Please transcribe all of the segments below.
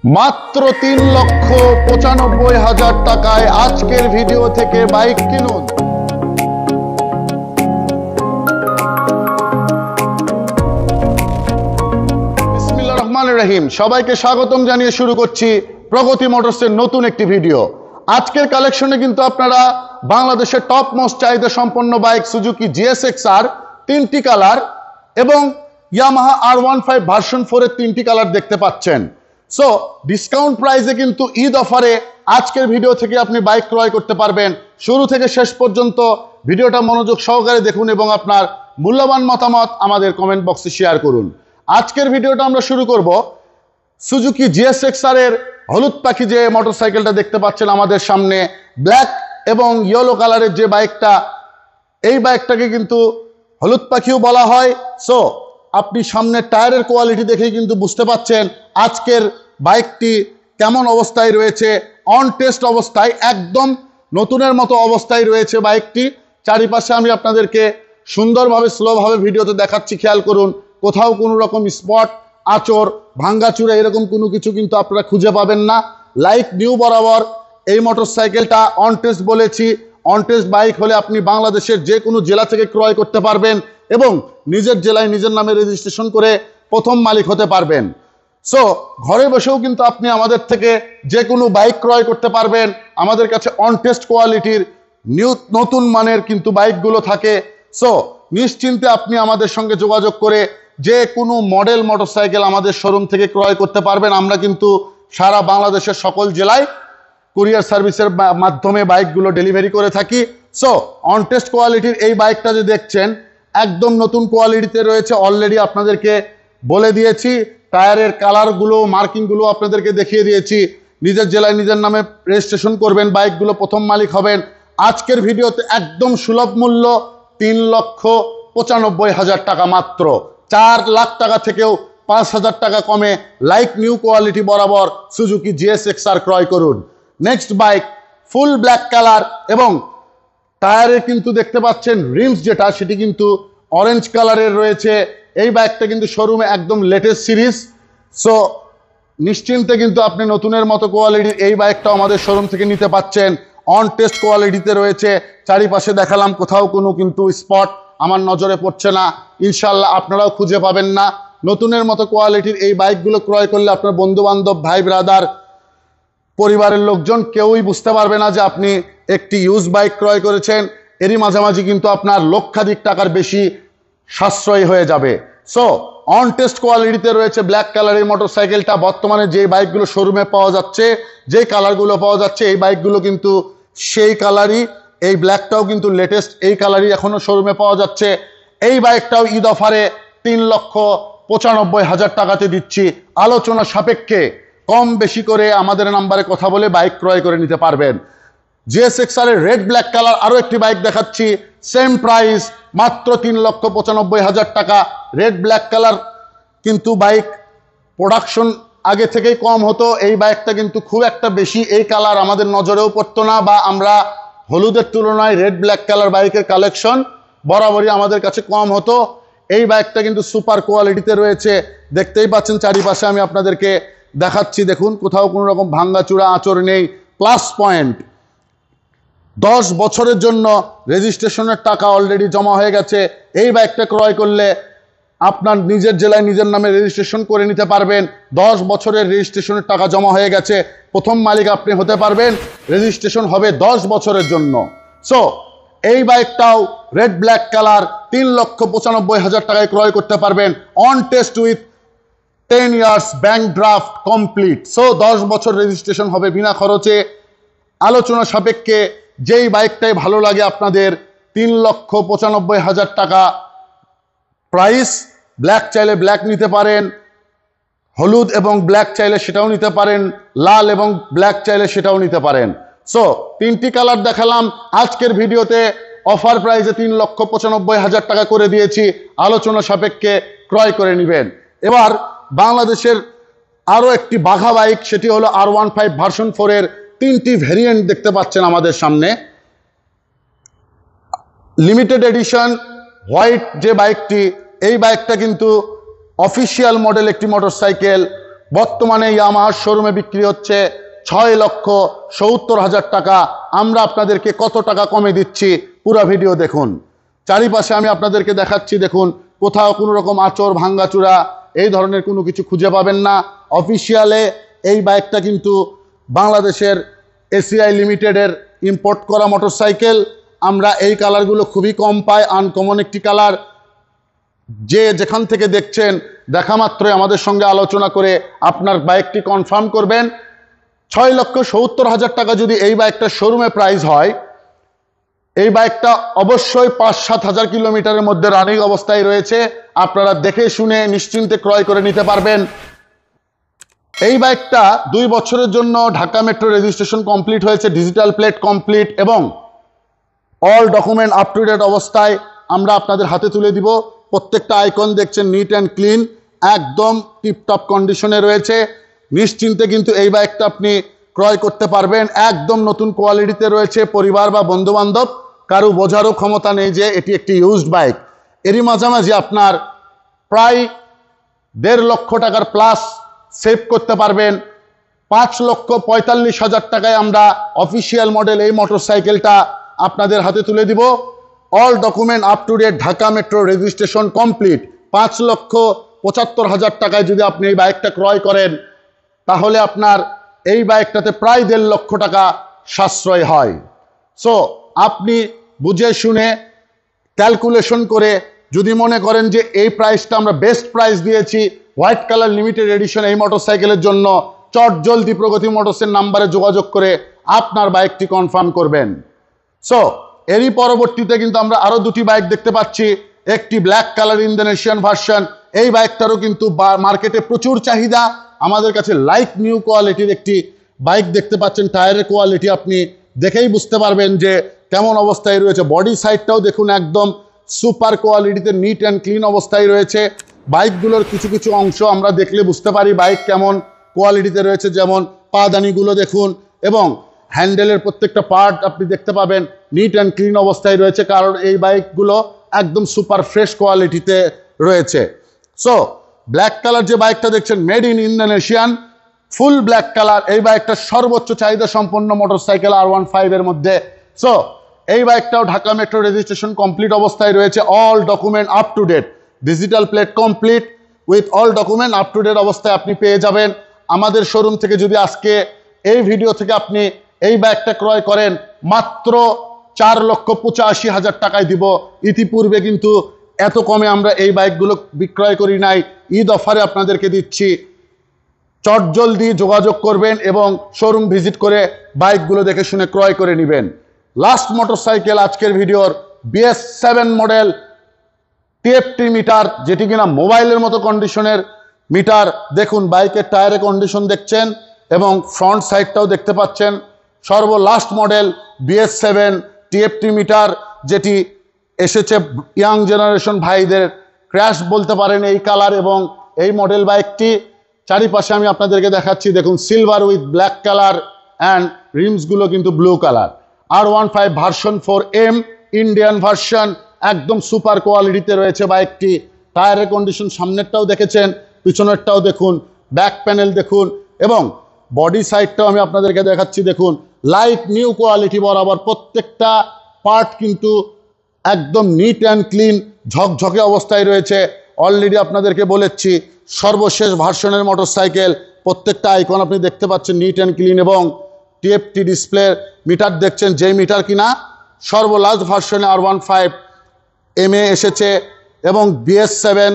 মাত্র ৩,৯৫,০০০ টাকায় আজকের ভিডিও থেকে বাইক কিনুন। বিসমিল্লাহির রহমানির রহিম। সবাইকে স্বাগতম জানিয়ে শুরু করছি প্রগতি মোটরসের নতুন একটি ভিডিও। আজকের কালেকশনে কিন্তু আপনারা বাংলাদেশের টপ মোস্ট চাহিদা সম্পন্ন বাইক সুজুকি GSX-R 3টি কালার এবং ইয়ামাহা R15 ভার্সন 4 এর 3টি কালার দেখতে পাচ্ছেন। সো ডিসকাউন্ট প্রাইসে কিন্তু ঈদ অফারে আজকের ভিডিও থেকে আপনি বাইক ক্রয় করতে পারবেন। শুরু থেকে শেষ পর্যন্ত ভিডিওটা মনোযোগ সহকারে দেখুন এবং আপনার মূল্যবান মতামত আমাদের কমেন্ট বক্সে শেয়ার করুন। আজকের ভিডিওটা আমরা শুরু করব সুজুকি GSX-R এর হলুদ পাখি যে মোটরসাইকেলটা দেখতে পাচ্ছেন আমাদের সামনে, ব্ল্যাক এবং ইয়েলো কালারের যে বাইকটা, এই বাইকটাকে কিন্তু হলুদ পাখিও বলা হয়। সো আপনি সামনের টায়ারের কোয়ালিটি দেখেই কিন্তু বুঝতে পাচ্ছেন আজকের বাইকটি কেমন অবস্থায় রয়েছে। অন টেস্ট অবস্থায় একদম নতুনের মতো অবস্থায় রয়েছে বাইকটি। চারিপাশে আমি আপনাদেরকে সুন্দরভাবে স্লোভাবে ভিডিওতে দেখাচ্ছি, খেয়াল করুন। কোথাও কোনো রকম স্পট, আঁচড়, ভাঙ্গাচুরা এরকম কোনো কিছু কিন্তু আপনারা খুঁজে পাবেন না। লাইক নিউ বরাবর এই মোটরসাইকেলটা অন টেস্ট বলেছি। অন টেস্ট বাইক হলে আপনি বাংলাদেশের যে কোনো জেলা থেকে ক্রয় করতে পারবেন এবং নিজের জেলায় নিজের নামে রেজিস্ট্রেশন করে প্রথম মালিক হতে পারবেন। সো ঘরে বসেও কিন্তু আপনি আমাদের থেকে যে কোনো বাইক ক্রয় করতে পারবেন। আমাদের কাছে অন টেস্ট কোয়ালিটির নতুন মানের কিন্তু বাইকগুলো থাকে। সো নিশ্চিন্তে আপনি আমাদের সঙ্গে যোগাযোগ করে যে কোনো মডেল মোটরসাইকেল আমাদের শোরুম থেকে ক্রয় করতে পারবেন। আমরা কিন্তু সারা বাংলাদেশের সকল জেলায় কুরিয়ার সার্ভিসের মাধ্যমে বাইকগুলো ডেলিভারি করে থাকি। সো অন টেস্ট কোয়ালিটির এই বাইকটা যে দেখছেন একদম নতুন কোয়ালিটিতে রয়েছে। অলরেডি আপনাদেরকে বলে দিয়েছি, টায়ারের কালারগুলো, মার্কিংগুলো আপনাদেরকে দেখিয়ে দিয়েছি। নিজের জেলায় নিজের নামে রেজিস্ট্রেশন করবেন, বাইকগুলো প্রথম মালিক হবেন। আজকের ভিডিওতে একদম সুলভ মূল্য ৩,৯৫,০০০ টাকা, মাত্র 4 লাখ টাকা থেকেও 5,000 টাকা কমে লাইক নিউ কোয়ালিটি বরাবর সুজুকি GSX-R ক্রয় করুন। Next bike full black colour এবং টায়ারে কিন্তু দেখতে পাচ্ছেন রিমস যেটা, সেটি কিন্তু অরেঞ্জ কালারের রয়েছে। এই বাইকটা কিন্তু শোরুমে একদম লেটেস্ট সিরিজ। সো নিশ্চিন্তে কিন্তু আপনি নতুনের মতো কোয়ালিটির এই বাইকটা আমাদের শোরুম থেকে নিতে পাচ্ছেন। অন টেস্ট কোয়ালিটিতে রয়েছে। চারিপাশে দেখালাম, কোথাও কোনো কিন্তু স্পট আমার নজরে পড়ছে না। ইনশাল্লাহ আপনারাও খুঁজে পাবেন না। নতুনের মতো কোয়ালিটির এই বাইকগুলো ক্রয় করলে আপনার বন্ধু বান্ধব, ভাই ব্রাদার, পরিবারের লোকজন কেউই বুঝতে পারবে না যে আপনি একটি ইউজ বাইক ক্রয় করেছেন। এরই মাঝামাঝি কিন্তু আপনার লক্ষাধিক টাকার বেশি সাশ্রয়ী হয়ে যাবে। সো অন টেস্ট কোয়ালিটিতে রয়েছে ব্ল্যাক কালারের মোটরসাইকেলটা। বর্তমানে যে বাইকগুলো শোরুমে পাওয়া যাচ্ছে, যে কালারগুলো পাওয়া যাচ্ছে, এই বাইকগুলো কিন্তু সেই কালারই। এই ব্ল্যাকটাও কিন্তু লেটেস্ট এই কালারই এখনো শোরুমে পাওয়া যাচ্ছে। এই বাইকটাও ঈদ অফারে ৩,৯৫,০০০ টাকাতে দিচ্ছি। আলোচনা সাপেক্ষে কম বেশি করে আমাদের নাম্বারে কথা বলে বাইক ক্রয় করে নিতে পারবেন। GSX-R এর রেড ব্ল্যাক কালার আরও একটি বাইক দেখাচ্ছি, সেম প্রাইস, মাত্র ৩,৯৫,০০০ টাকা। রেড ব্ল্যাক কালার কিন্তু বাইক প্রোডাকশন আগে থেকেই কম হতো। এই বাইকটা কিন্তু খুব একটা বেশি এই কালার আমাদের নজরেও পড়তো না, বা আমরা হলুদের তুলনায় রেড ব্ল্যাক কালার বাইকের কালেকশন বরাবরই আমাদের কাছে কম হতো। এই বাইকটা কিন্তু সুপার কোয়ালিটিতে রয়েছে। দেখতেই পাচ্ছেন চারিপাশে আমি আপনাদেরকে দেখাচ্ছি, দেখুন কোথাও কোনো রকম ভাঙ্গাচুরা, আঁচড় নেই। প্লাস পয়েন্ট, 10 বছরের জন্য রেজিস্ট্রেশনের টাকা অলরেডি জমা হয়ে গেছে। এই বাইকটা ক্রয় করলে আপনার নিজের জেলায় নিজের নামে রেজিস্ট্রেশন করে নিতে পারবেন। 10 বছরের রেজিস্ট্রেশনের টাকা জমা হয়ে গেছে। প্রথম মালিক আপনি হতে পারবেন। রেজিস্ট্রেশন হবে 10 বছরের জন্য। সো এই বাইকটাও রেড ব্ল্যাক কালার ৩,৯৫,০০০ টাকায় ক্রয় করতে পারবেন। On test with 10 years bank draft complete. So 10 বছর রেজিস্ট্রেশন হবে বিনা খরচে। আলোচনা সাপেক্ষে যেই বাইকটাই ভালো লাগে আপনাদের, ৩,৯৫,০০০ টাকা প্রাইস। ব্ল্যাক চাইলে ব্ল্যাক নিতে পারেন, হলুদ এবং ব্ল্যাক চাইলে সেটাও নিতে পারেন, লাল এবং ব্ল্যাক চাইলে সেটাও নিতে পারেন। সো 3টি কালার দেখালাম আজকের ভিডিওতে। অফার প্রাইসে ৩,৯৫,০০০ টাকা করে দিয়েছি। আলোচনা সাপেক্ষে ক্রয় করে নেবেন। এবার বাংলাদেশের আরও একটি বাঘা বাইক, সেটি হলো R15 ভার্সন 4 এর 3টি ভেরিয়েন্ট দেখতে পাচ্ছেন আমাদের সামনে। লিমিটেড এডিশন হোয়াইট যে বাইকটি, এই বাইকটা কিন্তু অফিসিয়াল মডেল একটি মোটরসাইকেল। বর্তমানে ইয়ামাহার শোরুমে বিক্রি হচ্ছে 6,70,000 টাকা। আমরা আপনাদেরকে কত টাকা কমে দিচ্ছি পুরো ভিডিও দেখুন। চারিপাশে আমি আপনাদেরকে দেখাচ্ছি, দেখুন কোথাও কোনো রকম আঁচড় ভাঙ্গাচুরা এই ধরনের কোনো কিছু খুঁজে পাবেন না। অফিসিয়ালে এই বাইকটা কিন্তু বাংলাদেশের এসিআই লিমিটেডের ইম্পোর্ট করা মোটরসাইকেল। আমরা এই কালারগুলো খুবই কম পাই, আনকমন একটি কালার। যে যেখান থেকে দেখছেন দেখা মাত্রই আমাদের সঙ্গে আলোচনা করে আপনার বাইকটি কনফার্ম করবেন। 6,70,000 টাকা যদি এই বাইকটা শোরুমে প্রাইস হয়, এই বাইকটা অবশ্যই 5-7 হাজার কিলোমিটারের মধ্যে রানিং অবস্থায় রয়েছে। আপনারা দেখে শুনে নিশ্চিন্তে ক্রয় করে নিতে পারবেন। এই বাইকটা 2 বছরের জন্য ঢাকা মেট্রো রেজিস্ট্রেশন কমপ্লিট হয়েছে, ডিজিটাল প্লেট কমপ্লিট এবং all document up to date অবস্থায় আমরা আপনাদের হাতে তুলে দিব। প্রত্যেকটা আইকন দেখছেন নিট অ্যান্ড ক্লিন, একদম টিপটপ কন্ডিশনে রয়েছে। নিশ্চিন্তে কিন্তু এই বাইকটা আপনি ক্রয় করতে পারবেন। একদম নতুন কোয়ালিটিতে রয়েছে। পরিবার বা বন্ধুবান্ধব কারো বোঝারও ক্ষমতা নেই যে এটি একটি ইউজড বাইক। এরই মাঝামাঝি আপনার প্রায় 1.5 লক্ষ টাকার প্লাস সেভ করতে পারবেন। 5,45,000 টাকায় আমরা অফিসিয়াল মডেল এই মোটরসাইকেলটা আপনাদের হাতে তুলে দিব। All document up to date, Dhaka metro registration complete. 5,75,000 টাকায় যদি আপনি এই বাইকটা ক্রয় করেন, তাহলে আপনার এই বাইকটাতে প্রায় 1.5 লক্ষ টাকা সাশ্রয় হয়। সো আপনি বুঝে শুনে ক্যালকুলেশন করে যদি মনে করেন যে এই প্রাইসটা আমরা বেস্ট প্রাইস দিয়েছি হোয়াইট কালার লিমিটেড এডিশন এই মোটরসাইকেলের জন্য, চট জলদি প্রগতি মোটরসের নাম্বারে যোগাযোগ করে আপনার বাইকটি কনফার্ম করবেন। সো এরই পরবর্তীতে কিন্তু আমরা আরো 2টি বাইক দেখতে পাচ্ছি। একটি ব্ল্যাক কালার ইন্দোনেশিয়ান ভার্সন। এই বাইকটারও কিন্তু মার্কেটে প্রচুর চাহিদা। আমাদের কাছে লাইট নিউ কোয়ালিটির একটি বাইক দেখতে পাচ্ছেন। টায়ারের কোয়ালিটি আপনি দেখেই বুঝতে পারবেন যে কেমন অবস্থায় রয়েছে। বডি সাইডটাও দেখুন একদম সুপার কোয়ালিটিতে নিট অ্যান্ড ক্লিন অবস্থায় রয়েছে। বাইকগুলোর কিছু কিছু অংশ আমরা দেখলে বুঝতে পারি বাইক কেমন কোয়ালিটিতে রয়েছে, যেমন পাদানিগুলো দেখুন এবং হ্যান্ডেলের প্রত্যেকটা পার্ট আপনি দেখতে পাবেন নিট অ্যান্ড ক্লিন অবস্থায় রয়েছে, কারণ এই বাইকগুলো একদম সুপার ফ্রেশ কোয়ালিটিতে রয়েছে। সো ব্ল্যাক কালার যে বাইকটা দেখছেন made in Indonesian, full black colour. এই বাইকটা সর্বোচ্চ চাহিদা সম্পন্ন মোটরসাইকেল R15 এর মধ্যে। সো এই বাইকটাও ঢাকা মেট্রো রেজিস্ট্রেশন কমপ্লিট অবস্থায় রয়েছে। All document up to date, digital plate complete with all document up to date অবস্থায় আপনি পেয়ে যাবেন আমাদের শোরুম থেকে। যদি আজকে এই ভিডিও থেকে আপনি এই বাইকটা ক্রয় করেন, মাত্র 4,85,000 টাকায় দিব। ইতিপূর্বে কিন্তু এত কমে আমরা এই বাইকগুলো বিক্রয় করি নাই। ঈদ অফারে আপনাদেরকে দিচ্ছি। চট জলদি যোগাযোগ করবেন এবং শোরুম ভিজিট করে বাইকগুলো দেখে শুনে ক্রয় করে নেবেন। লাস্ট মোটরসাইকেল আজকের ভিডিওর BS7 মডেল TFT মিটার, যেটি কিনা মোবাইলের মতো কন্ডিশনের মিটার। দেখুন বাইকের টায়ারের কন্ডিশন দেখছেন এবং ফ্রন্ট সাইডটাও দেখতে পাচ্ছেন। সর্বলাস্ট মডেল BS7 TFT মিটার, যেটি এসেছে ইয়াং জেনারেশন ভাইদের ক্র্যাশ বলতে পারেন এই কালার এবং এই মডেল বাইকটি। চারিপাশে আমি আপনাদেরকে দেখাচ্ছি, দেখুন silver with black colour and রিমসগুলো কিন্তু blue colour. R15 version 4M Indian version, একদম সুপার কোয়ালিটিতে রয়েছে বাইকটি। টায়ারের কন্ডিশন সামনেরটাও দেখেছেন, পিছনেরটাও দেখুন, ব্যাক প্যানেল দেখুন এবং বডি সাইডটাও আমি আপনাদেরকে দেখাচ্ছি। দেখুন লাইট নিউ কোয়ালিটি বরাবর প্রত্যেকটা পার্ট কিন্তু একদম নিট অ্যান্ড ক্লিন ঝকঝকে অবস্থায় রয়েছে। অলরেডি আপনাদেরকে বলেছি সর্বশেষ ভার্সনের মোটরসাইকেল। প্রত্যেকটা আইকন আপনি দেখতে পাচ্ছেন নিট অ্যান্ড ক্লিন এবং TFT ডিসপ্লে মিটার দেখছেন, যেই মিটার কিনা সর্বলাস্ট ভার্সনে R15M এসেছে এবং BS7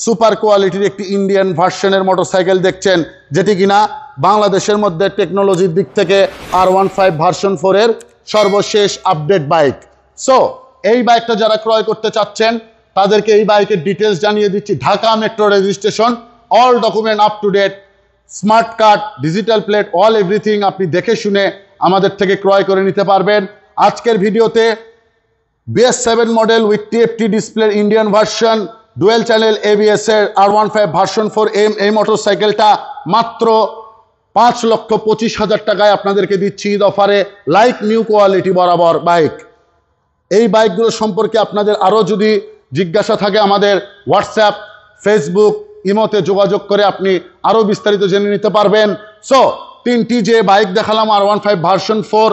সুপার কোয়ালিটির একটি ইন্ডিয়ান ভার্সনের মোটরসাইকেল দেখছেন, যেটি কিনা বাংলাদেশের মধ্যে টেকনোলজির দিক থেকে R15 ভার্সন 4 এর সর্বশেষ আপডেট বাইক। সো এই বাইকটা যারা ক্রয় করতে চাচ্ছেন তাদেরকে এই বাইকের ডিটেলস জানিয়ে দিচ্ছি। Dhaka metro registration, all document up to date, smart card, digital plate, all everything আপনি দেখে শুনে আমাদের থেকে ক্রয় করে নিতে পারবেন। আজকের ভিডিওতে BS7 model with TFT display Indian version, dual channel ABS এর R15 ভার্সন 4M এই মোটরসাইকেলটা মাত্র 5,25,000 টাকায় আপনাদেরকে দিচ্ছি ঈদ অফারে। লাইট নিউ কোয়ালিটি বরাবর বাইক। এই বাইকগুলো সম্পর্কে আপনাদের আরও যদি জিজ্ঞাসা থাকে আমাদের হোয়াটসঅ্যাপ, ফেসবুক, ইমোতে যোগাযোগ করে আপনি আরও বিস্তারিত জেনে নিতে পারবেন। সো 3টি যে বাইক দেখালাম R15 ভার্সন 4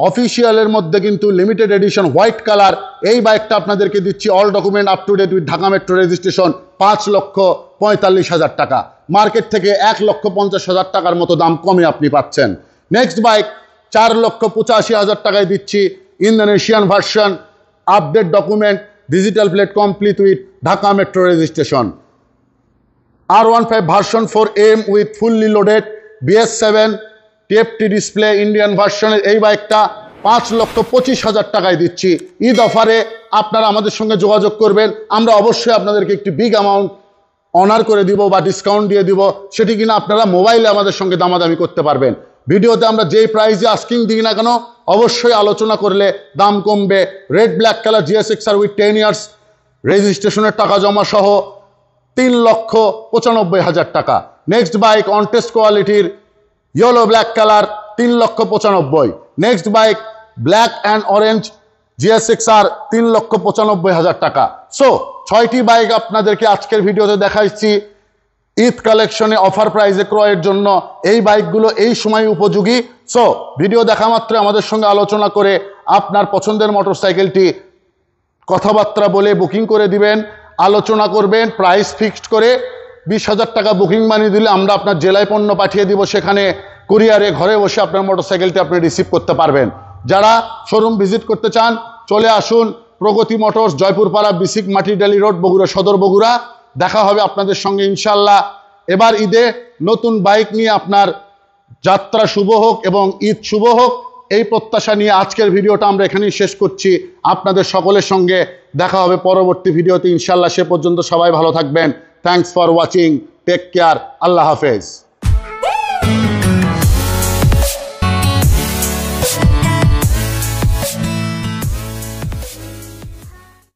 অফিসিয়ালের মধ্যে কিন্তু লিমিটেড এডিশন হোয়াইট কালার, এই বাইকটা আপনাদেরকে দিচ্ছি all document up to date with Dhaka metro registration 5,45,000 টাকা। মার্কেট থেকে 1,50,000 টাকার মতো দাম কমে আপনি পাচ্ছেন। নেক্সট বাইক 4,85,000 টাকায় দিচ্ছি Indonesian version, update document, digital plate complete with Dhaka metro registration. R15 version 4M with fully loaded BS7 TFT display Indian ভার্সনের এই বাইকটা 5,25,000 টাকায় দিচ্ছি। ঈদ অফারে আপনারা আমাদের সঙ্গে যোগাযোগ করবেন, আমরা অবশ্যই আপনাদেরকে একটি বিগ অ্যামাউন্ট অনার করে দিব বা ডিসকাউন্ট দিয়ে দিব, সেটি কিনা আপনারা মোবাইলে আমাদের সঙ্গে দামাদামি করতে পারবেন। ভিডিওতে আমরা যেই প্রাইসে আস্কিং দিই না কেন অবশ্যই আলোচনা করলে দাম কমবে। Red black colour GSX-R with 10 years রেজিস্ট্রেশনের টাকা জমা সহ 3,95,000 টাকা। নেক্সট বাইক অন টেস্ট কোয়ালিটির yellow black colour 3,95,000। Next bike black and orange GSX-R 3,95,000 টাকা। সো 6টি বাইক আপনাদেরকে আজকের ভিডিওতে দেখাচ্ছি ঈদ কালেকশনে অফার প্রাইসে ক্রয়ের জন্য। এই বাইকগুলো এই সময় উপযোগী। সো ভিডিও দেখা মাত্র আমাদের সঙ্গে আলোচনা করে আপনার পছন্দের মোটরসাইকেলটি কথাবার্তা বলে বুকিং করে দিবেন, আলোচনা করবেন, প্রাইস ফিক্সড করে 20,000 টাকা বুকিং মানি দিলে আমরা আপনার জেলায় পণ্য পাঠিয়ে দিব, সেখানে কুরিয়ারে ঘরে বসে আপনার মোটরসাইকেলটি আপনি রিসিভ করতে পারবেন। যারা শোরুম ভিজিট করতে চান চলে আসুন প্রগতি মোটরস, জয়পুরপাড়া, বিসিক মাটিডালি রোড, বগুড়া সদর, বগুড়া। দেখা হবে আপনাদের সঙ্গে ইনশাল্লাহ। এবার ঈদে নতুন বাইক নিয়ে আপনার যাত্রা শুভ হোক এবং ঈদ শুভ হোক, এই প্রত্যাশা নিয়ে আজকের ভিডিওটা আমরা এখানেই শেষ করছি। আপনাদের সকলের সঙ্গে দেখা হবে পরবর্তী ভিডিওতে ইনশাল্লাহ। সে পর্যন্ত সবাই ভালো থাকবেন। Thanks for watching, take care, আল্লাহ হাফেজ।